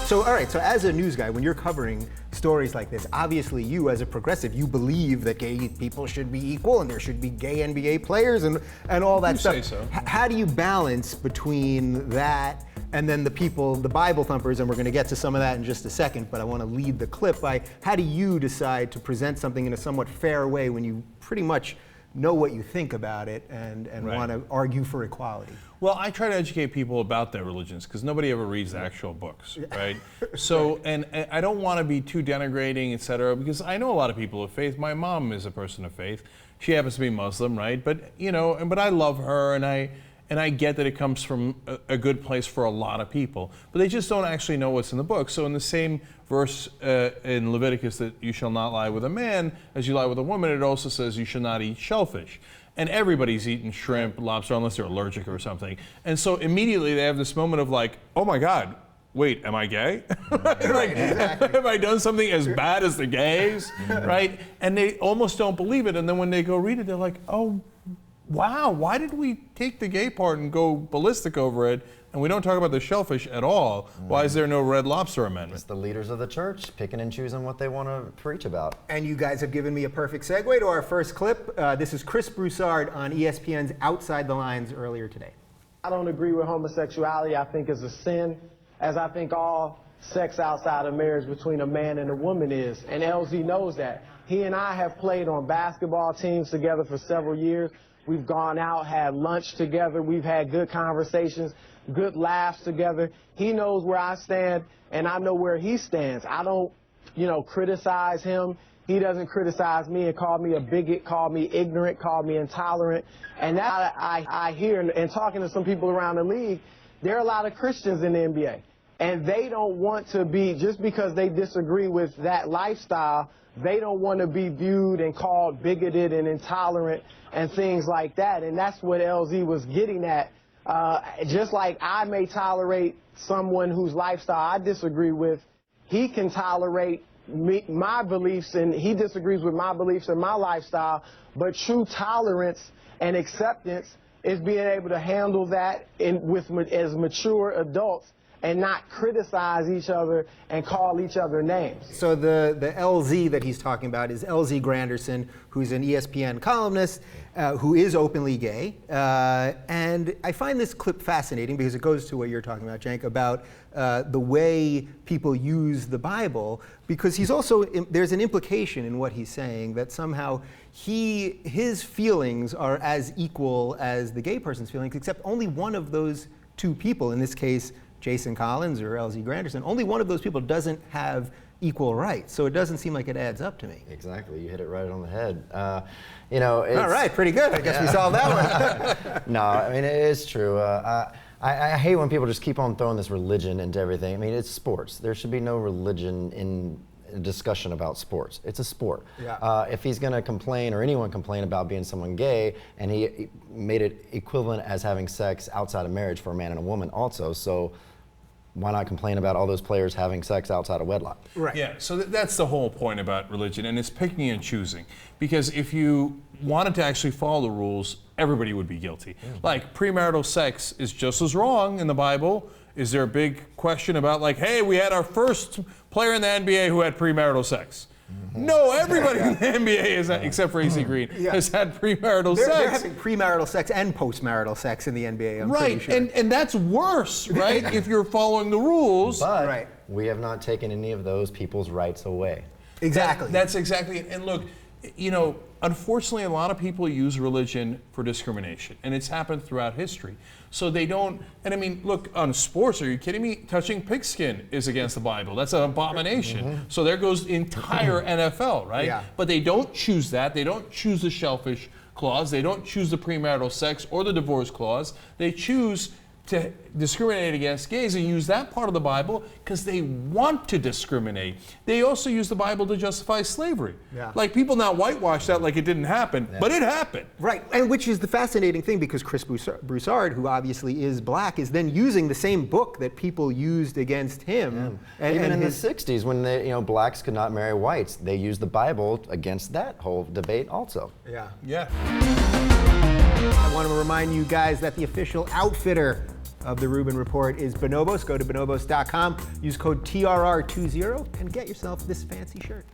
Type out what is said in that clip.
So, all right, so as a news guy, when you're covering stories like this, obviously you as a progressive, you believe that gay people should be equal and there should be gay NBA players and all that stuff. You say so. How do you balance between that and then the people, the Bible thumpers, and we're going to get to some of that in just a second, but I want to lead the clip by how do you decide to present something in a somewhat fair way when you pretty much know what you think about it and Right. want to argue for equality? Well, I try to educate people about their religions because nobody ever reads the actual books, right? So, and I don't want to be too denigrating, et cetera, because I know a lot of people of faith. My mom is a person of faith. She happens to be Muslim, right? But, you know, but I love her and I get that it comes from a good place for a lot of people, but they just don't actually know what's in the book. So in the same verse in Leviticus that you shall not lie with a man as you lie with a woman, it also says you shall not eat shellfish. And everybody's eating shrimp, lobster, unless they're allergic or something. And so immediately they have this moment of like, oh my God, wait, am I gay? Like, exactly. have I done something as bad as the gays, right? And they almost don't believe it. And then when they go read it, they're like, oh, wow, why did we take the gay part and go ballistic over it, and we don't talk about the shellfish at all? Why is there no Red Lobster amendment? It's the leaders of the church picking and choosing what they want to preach about. And you guys have given me a perfect segue to our first clip. This is Chris Broussards on ESPN's Outside the Lines earlier today. I don't agree with homosexuality. I think it's a sin, as I think all sex outside of marriage between a man and a woman is. And LZ knows that. He and I have played on basketball teams together for several years. We've gone out, had lunch together. We've had good conversations, good laughs together. He knows where I stand, and I know where he stands. I don't, criticize him. He doesn't criticize me and call me a bigot, call me ignorant, call me intolerant. And that I hear, and talking to some people around the league, there are a lot of Christians in the NBA. And they don't want to be, just because they disagree with that lifestyle, they don't want to be viewed and called bigoted and intolerant and things like that. And that's what LZ was getting at. Just like I may tolerate someone whose lifestyle I disagree with, he can tolerate my beliefs, and he disagrees with my beliefs and my lifestyle. But true tolerance and acceptance is being able to handle that as mature adults and not criticize each other and call each other names. So the LZ that he's talking about is LZ Granderson, who's an ESPN columnist who is openly gay. And I find this clip fascinating because it goes to what you're talking about, Cenk, about the way people use the Bible, because he's also, there's an implication in what he's saying that somehow his feelings are as equal as the gay person's feelings, except only one of those two people, in this case, Jason Collins or LZ Granderson, only one of those people doesn't have equal rights. So it doesn't seem like it adds up to me. Exactly, you hit it right on the head. All right, pretty good. I guess we solved that one. No, I mean, it is true. I hate when people just keep on throwing this religion into everything. I mean, it's sports. There should be no religion in a discussion about sports. It's a sport. Yeah. If he's going to complain, or anyone complain about being someone gay, and he made it equivalent as having sex outside of marriage for a man and a woman also, so why not complain about all those players having sex outside of wedlock? Right. Yeah, so that's the whole point about religion, and it's picking and choosing. Because if you wanted to actually follow the rules, everybody would be guilty. Like, premarital sex is just as wrong in the Bible. Is there a big question about, like, hey, we had our first player in the NBA who had premarital sex? No, everybody in the NBA, except for AC Green, has had premarital sex. They're having premarital sex and postmarital sex in the NBA, I'm right, pretty sure. and that's worse, right, if you're following the rules. But Right. we have not taken any of those people's rights away. Exactly. That's exactly it. And look, unfortunately, a lot of people use religion for discrimination, and it's happened throughout history. So they don't, and I mean, look, on sports, are you kidding me? Touching pigskin is against the Bible. That's an abomination. So there goes the entire NFL, right? Yeah. But they don't choose that. They don't choose the shellfish clause. They don't choose the premarital sex or the divorce clause. They choose to discriminate against gays and use that part of the Bible because they want to discriminate. They also use the Bible to justify slavery. Yeah. Like, people now whitewash that like it didn't happen, but it happened. Right, and which is the fascinating thing, because Chris Broussards, who obviously is black, is then using the same book that people used against him. And, Even in his, the 60s, when blacks could not marry whites, they used the Bible against that whole debate also. Yeah. I want to remind you guys that the official outfitter of the Rubin Report is Bonobos. Go to bonobos.com, use code TRR20, and get yourself this fancy shirt.